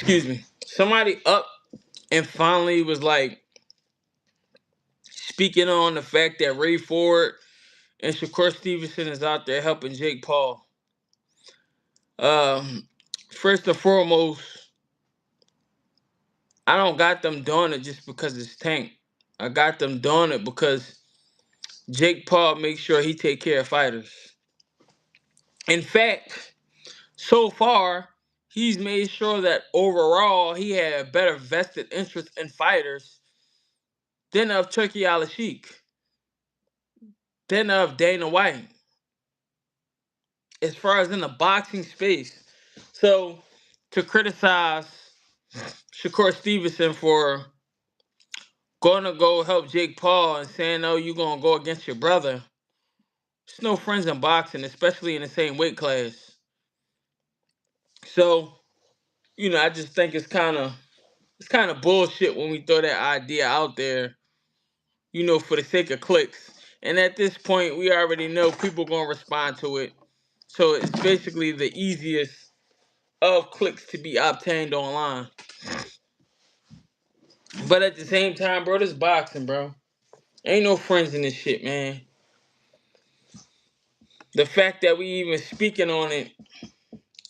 excuse me, somebody up and finally was like speaking on the fact that Ray Ford and Shakur Stevenson is out there helping Jake Paul. Um, First and foremost, I don't got them doing it just because it's Tank. I got them doing it because Jake Paul makes sure he take care of fighters. In fact, so far, he's made sure that overall he had a better vested interest in fighters than of Turkey Al Sheikh, than of Dana White, as far as in the boxing space. So to criticize Shakur Stevenson for going to go help Jake Paul and saying, "Oh, you're gonna go against your brother." There's no friends in boxing, especially in the same weight class. So, I just think it's kind of bullshit when we throw that idea out there, for the sake of clicks. And at this point, we already know people gonna respond to it. So it's basically the easiest of clicks to be obtained online. But at the same time, bro, this boxing, bro. Ain't no friends in this shit, man. The fact that we even speaking on it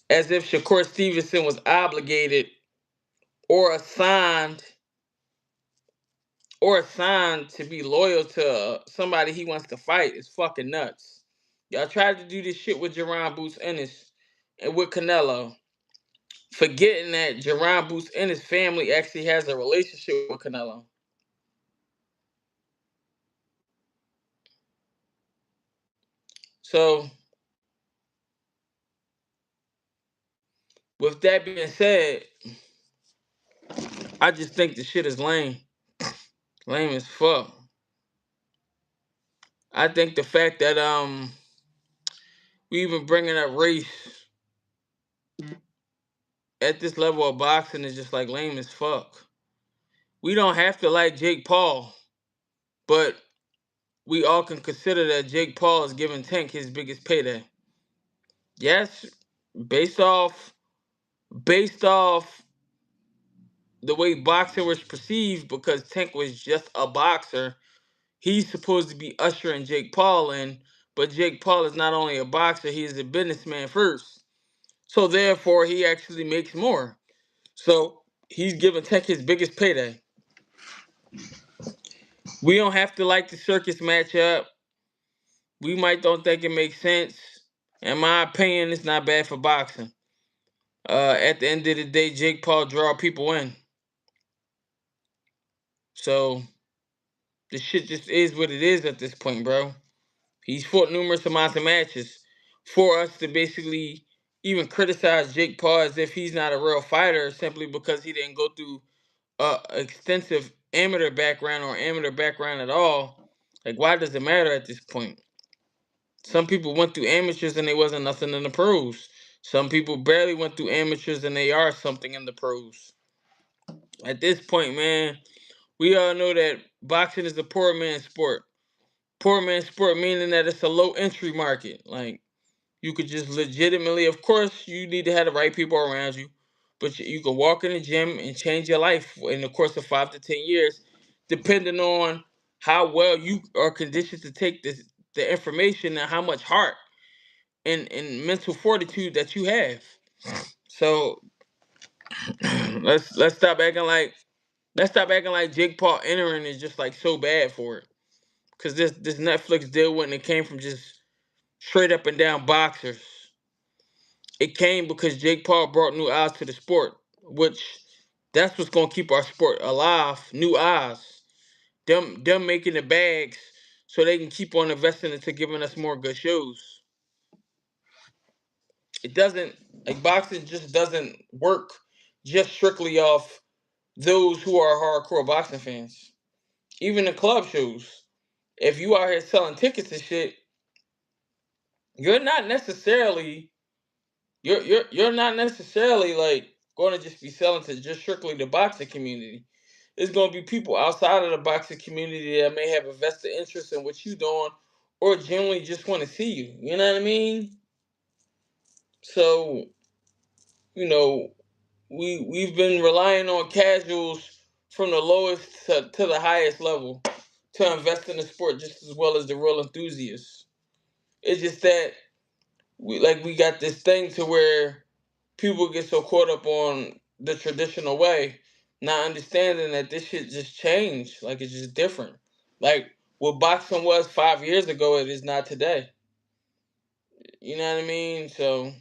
as if Shakur Stevenson was obligated or assigned to be loyal to somebody he wants to fight is fucking nuts. Y'all tried to do this shit with Jerron Boots Ennis and with Canelo, forgetting that Jerron Boots Ennis' family actually has a relationship with Canelo. So, with that being said, I just think the shit is lame. Lame as fuck. I think the fact that we even bringing up race at this level of boxing is just like lame as fuck. We don't have to like Jake Paul, but we all can consider that Jake Paul is giving Tank his biggest payday. Yes, based off based off the way boxing was perceived, because Tank was just a boxer, he's supposed to be ushering Jake Paul in, but Jake Paul is not only a boxer, he is a businessman first. So therefore he actually makes more. So he's giving Tank his biggest payday. We don't have to like the circus matchup. We might don't think it makes sense. In my opinion, it's not bad for boxing. At the end of the day, Jake Paul draw people in. So the shit just is what it is at this point, bro. He's fought numerous amounts of matches. For us to basically even criticize Jake Paul as if he's not a real fighter simply because he didn't go through extensive amateur background or amateur background at all. Like, why does it matter at this point? Some people went through amateurs and they wasn't nothing in the pros. Some people barely went through amateurs and they are something in the pros. At this point, man, we all know that boxing is a poor man's sport. Poor man's sport meaning that it's a low entry market. Like, you could just legitimately, of course, you need to have the right people around you, but you can walk in the gym and change your life in the course of 5 to 10 years, depending on how well you are conditioned to take the information and how much heart and mental fortitude that you have. So let's stop acting like Jake Paul entering is just like so bad for it. Cause this Netflix deal wouldn't have came from just straight up and down boxers. It came because Jake Paul brought new eyes to the sport, which that's what's gonna keep our sport alive. New eyes, them making the bags so they can keep on investing into giving us more good shows. It doesn't like boxing just doesn't work just strictly off those who are hardcore boxing fans. Even the club shows. If you out here selling tickets and shit, you're not necessarily you're not necessarily like going to just be selling to just strictly the boxing community. It's going to be people outside of the boxing community that may have a vested interest in what you're doing, or genuinely just want to see you. You know what I mean? So, you know, we've been relying on casuals from the lowest to the highest level to invest in the sport just as well as the real enthusiasts. It's just that we got this thing to where people get so caught up on the traditional way, not understanding that this shit just changed. Like it's just different. Like what boxing was 5 years ago, it is not today. You know what I mean? So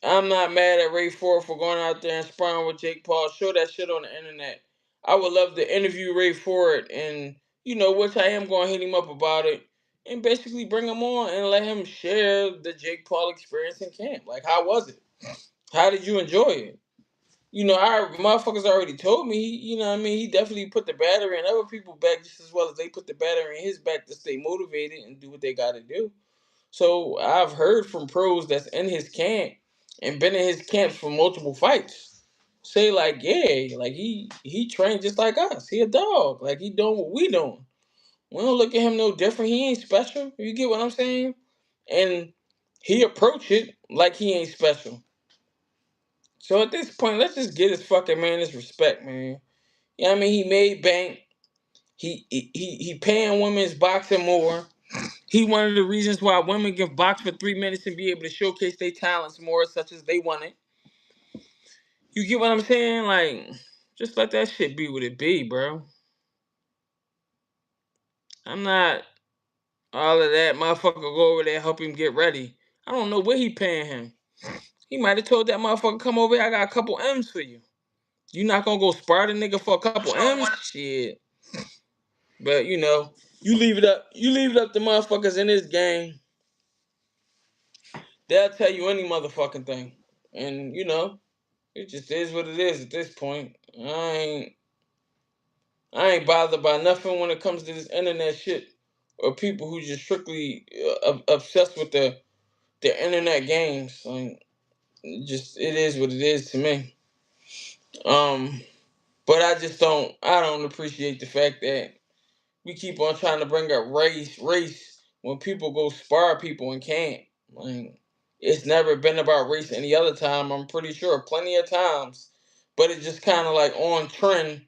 I'm not mad at Ray Ford for going out there and sparring with Jake Paul. Show that shit on the internet. I would love to interview Ray Ford and which I am going to hit him up about it and basically bring him on and let him share the Jake Paul experience in camp. Like, how was it? How did you enjoy it? Our motherfuckers already told me, he definitely put the battery in other people's back just as well as they put the battery in his back to stay motivated and do what they got to do. So I've heard from pros that's in his camp and been in his camps for multiple fights. Say like, yeah, like he trained just like us. He a dog. Like he doing what we doing. We don't look at him no different. He ain't special. You get what I'm saying? And he approach it like he ain't special. So at this point, let's just get his fucking man his respect, man. Yeah, I mean he made bank. He paying women's boxing more. He one of the reasons why women can box for 3 minutes and be able to showcase their talents more, such as they want it. You get what I'm saying? Like, just let that shit be what it be, bro. I'm not all of that. Motherfucker go over there help him get ready. I don't know what he paying him. He might have told that motherfucker come over here. I got a couple M's for you. You not gonna go spar the nigga for a couple M's? Shit. But you leave it up. You leave it up to motherfuckers in this game. They'll tell you any motherfucking thing, and it just is what it is at this point. I ain't bothered by nothing when it comes to this internet shit or people who just strictly obsessed with the internet games. Like, it is what it is to me. Um, but I don't appreciate the fact that we keep on trying to bring up race when people go spar people and can't. Like, it's never been about race any other time. I'm pretty sure plenty of times, but it's just kind of like on trend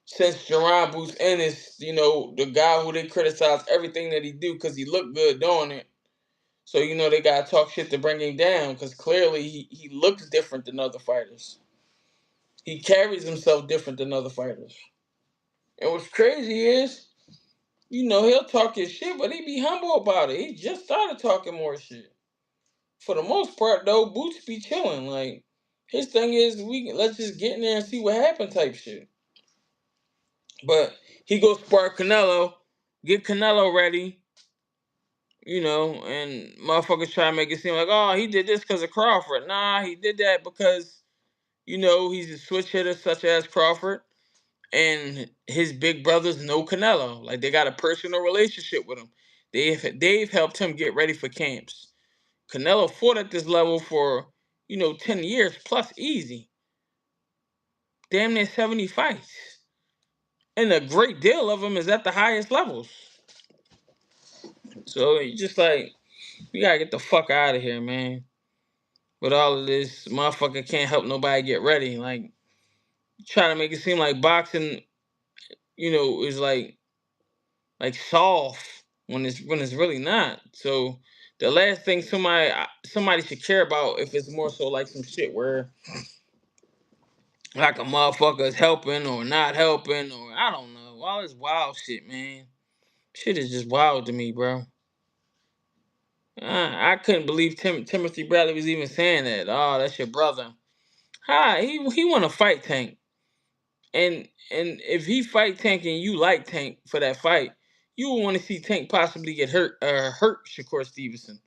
since Jerron Booth Ennis, the guy who they criticize everything that he do because he looked good doing it. So they gotta talk shit to bring him down because clearly he looks different than other fighters. He carries himself different than other fighters. And what's crazy is, he'll talk his shit, but he be humble about it. He just started talking more shit. For the most part, though, Boots be chilling. Like his thing is, let's just get in there and see what happened type shit. But he goes spar Canelo, get Canelo ready, and motherfuckers try to make it seem like, oh, he did this because of Crawford. Nah, he did that because, he's a switch hitter such as Crawford, and his big brothers know Canelo. Like, they got a personal relationship with him. They've helped him get ready for camps. Canelo fought at this level for, 10 years plus easy. Damn near 70 fights. And a great deal of them is at the highest levels. So, it's just like, we gotta get the fuck out of here, man. With all of this, motherfucker can't help nobody get ready. Like, try to make it seem like boxing, is like soft when it's really not. So the last thing somebody should care about if it's more so like some shit where like a motherfucker is helping or not helping or I don't know. All this wild shit, man. Shit is just wild to me, bro. I couldn't believe Timothy Bradley was even saying that. Oh, that's your brother. Hi, he want to fight Tank, and if he fight Tank and you like Tank for that fight, you will want to see Tank possibly get hurt Shakur Stevenson.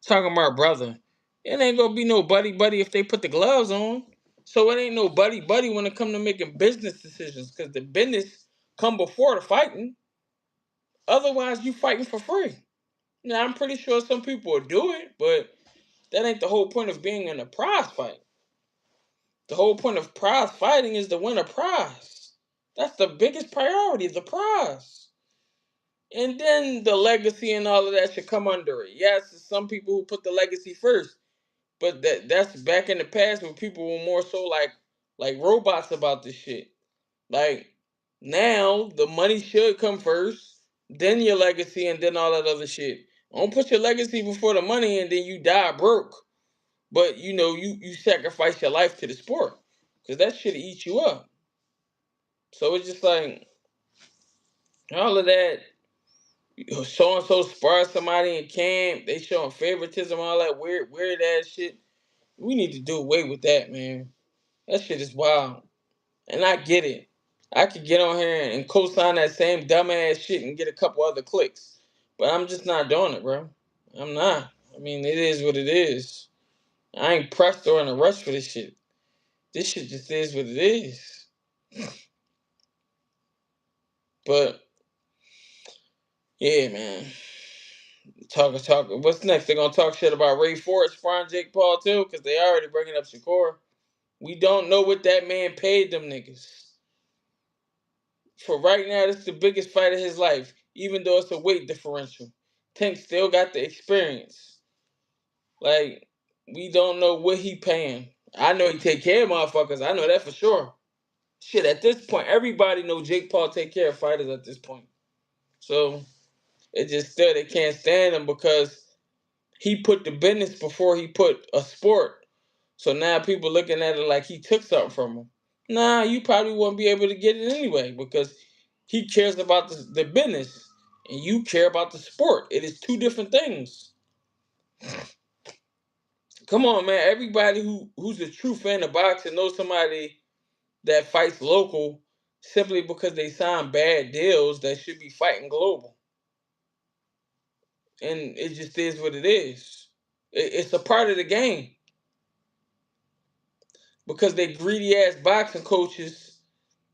Talking about brother, it ain't gonna be no buddy buddy if they put the gloves on. So it ain't no buddy buddy when it come to making business decisions, because the business come before the fighting. Otherwise, you fighting for free. Now I'm pretty sure some people will do it, but that ain't the whole point of being in a prize fight. The whole point of prize fighting is to win a prize. That's the biggest priority, the prize. And then the legacy and all of that should come under it. Yes, some people who put the legacy first. But that's back in the past when people were more so like robots about this shit. Like now, the money should come first, then your legacy, and then all that other shit. Don't put your legacy before the money, and then you die broke. But you sacrifice your life to the sport, because that shit eats you up. So it's just like all of that. So and so spar somebody in camp, they showing favoritism, all that weird ass shit. We need to do away with that, man. That shit is wild, and I get it. I could get on here and co-sign that same dumbass shit and get a couple other clicks, but I'm just not doing it, bro. I'm not. I mean, it is what it is. I ain't pressed or in a rush for this shit. This shit just is what it is. But yeah, man. Talk. What's next? They gonna talk shit about Ray Ford sparring Jake Paul too, because they already bringing up Shakur. We don't know what that man paid them niggas. For right now, this is the biggest fight of his life, even though it's a weight differential. Tank still got the experience. Like, we don't know what he paying. I know he take care of motherfuckers. I know that for sure. Shit, at this point, everybody know Jake Paul take care of fighters at this point. So it just still they can't stand him because he put the business before he put a sport. So now people looking at it like he took something from him. Nah, you probably won't be able to get it anyway because he cares about the business and you care about the sport. It is two different things. Come on, man. Everybody who's a true fan of boxing knows somebody that fights local simply because they sign bad deals that should be fighting global. And it just is what it is. It's a part of the game. Because they greedy ass boxing coaches,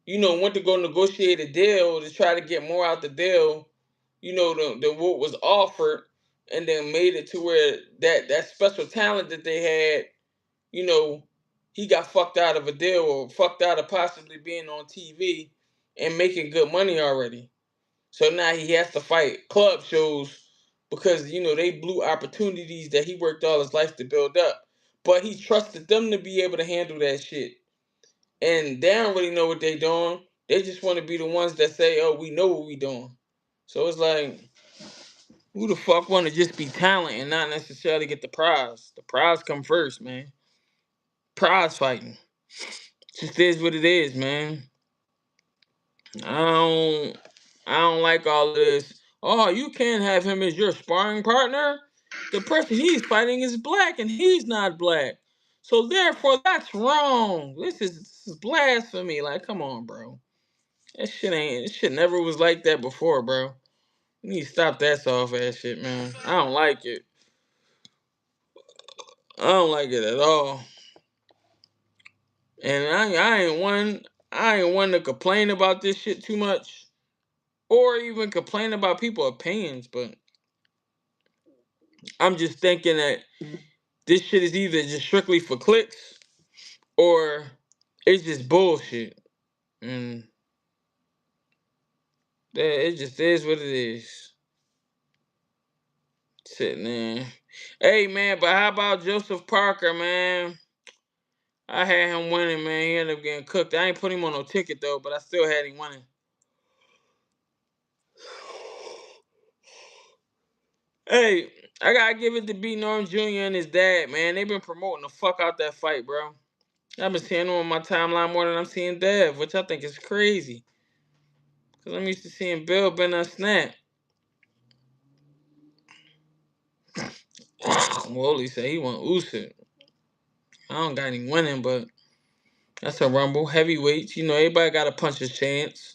went to go negotiate a deal to try to get more out the deal, than what was offered, and then made it to where that special talent that they had, you know, he got fucked out of a deal or fucked out of possibly being on TV and making good money already. So now he has to fight club shows because they blew opportunities that he worked all his life to build up. But he trusted them to be able to handle that shit. And they don't really know what they doing. They just want to be the ones that say, "Oh, we know what we doing." So it's like, who the fuck want to just be talent and not necessarily get the prize? The prize come first, man. Prize fighting. Just is what it is, man. I don't I don't like all of this. Oh, you can't have him as your sparring partner. The person he's fighting is black and he's not black. So therefore that's wrong. This is blasphemy. Like, come on, bro. This shit never was like that before, bro. You need to stop that soft ass shit, man. I don't like it. I don't like it at all. And I ain't one to complain about this shit too much. Or even complain about people's opinions, but I'm just thinking that this shit is either just strictly for clicks or it's just bullshit. And it just is what it is. Sitting there. Hey man, but how about Joseph Parker, man? I had him winning, man. He ended up getting cooked. I ain't put him on no ticket though, but I still had him winning. Hey, I gotta give it to B Norm Jr. and his dad, man. They've been promoting the fuck out that fight, bro. I've been seeing them on my timeline more than I'm seeing Dev, which I think is crazy. Cause I'm used to seeing Bill been on snap. Wooly said he want Usyk. I don't got any winning, but that's a rumble. Heavyweights, everybody got a puncher's chance.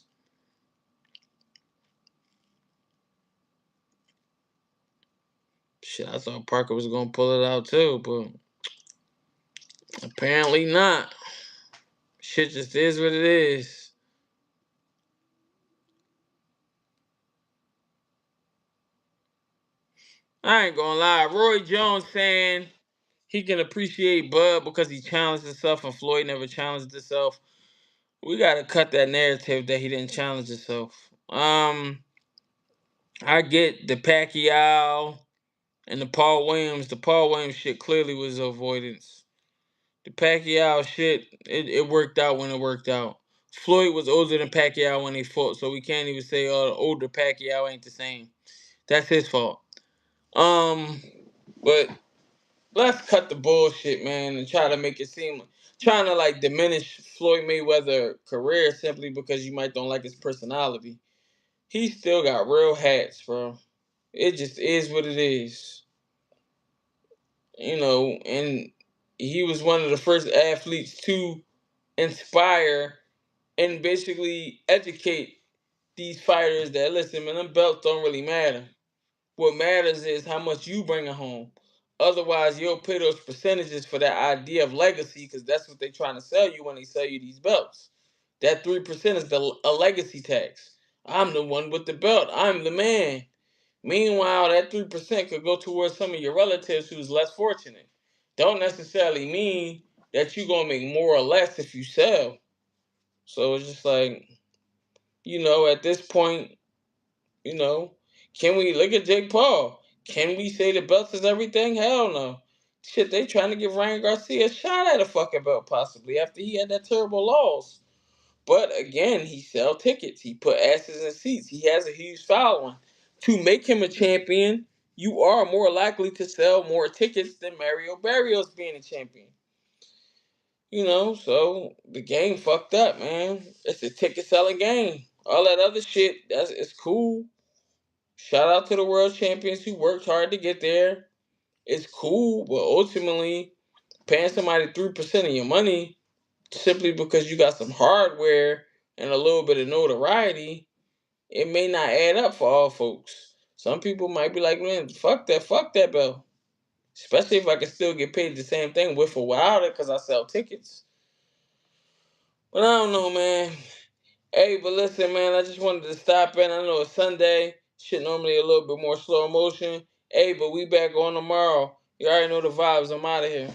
Shit, I thought Parker was gonna pull it out too, but apparently not. Shit just is what it is. I ain't gonna lie. Roy Jones saying he can appreciate Bud because he challenged himself and Floyd never challenged himself. We gotta cut that narrative that he didn't challenge himself. I get the Pacquiao And the Paul Williams shit clearly was avoidance. The Pacquiao shit, it worked out when it worked out. Floyd was older than Pacquiao when they fought, so we can't even say, oh, the older Pacquiao ain't the same. That's his fault. But let's cut the bullshit, man, and try to make it seem, trying to like diminish Floyd Mayweather career simply because you might don't like his personality. He still got real hats, bro. It just is what it is, And he was one of the first athletes to inspire and basically educate these fighters that listen, man, them belts don't really matter. What matters is how much you bring it home. Otherwise, you'll pay those percentages for that idea of legacy because that's what they're trying to sell you when they sell you these belts. That 3% is a legacy tax. I'm the one with the belt. I'm the man. Meanwhile, that 3% could go towards some of your relatives who's less fortunate. Don't necessarily mean that you're going to make more or less if you sell. So it's just like, at this point, you know, can we look at Jake Paul? Can we say the belts is everything? Hell no. Shit, they trying to give Ryan Garcia a shot at a fucking belt possibly after he had that terrible loss. But again, he sell tickets. He put asses in seats. He has a huge following. To make him a champion, you are more likely to sell more tickets than Mario Barrios being a champion. So the game fucked up, man. It's a ticket selling game. All that other shit, it's cool. Shout out to the world champions who worked hard to get there. It's cool, but ultimately, paying somebody 3% of your money simply because you got some hardware and a little bit of notoriety, it may not add up for all folks. Some people might be like, man, fuck that belt. Especially if I can still get paid the same thing with or without it because I sell tickets. But I don't know, man. Hey, but listen, man, I just wanted to stop in. I know it's Sunday. Shit normally a little bit more slow motion. Hey, but we back on tomorrow. You already know the vibes. I'm out of here.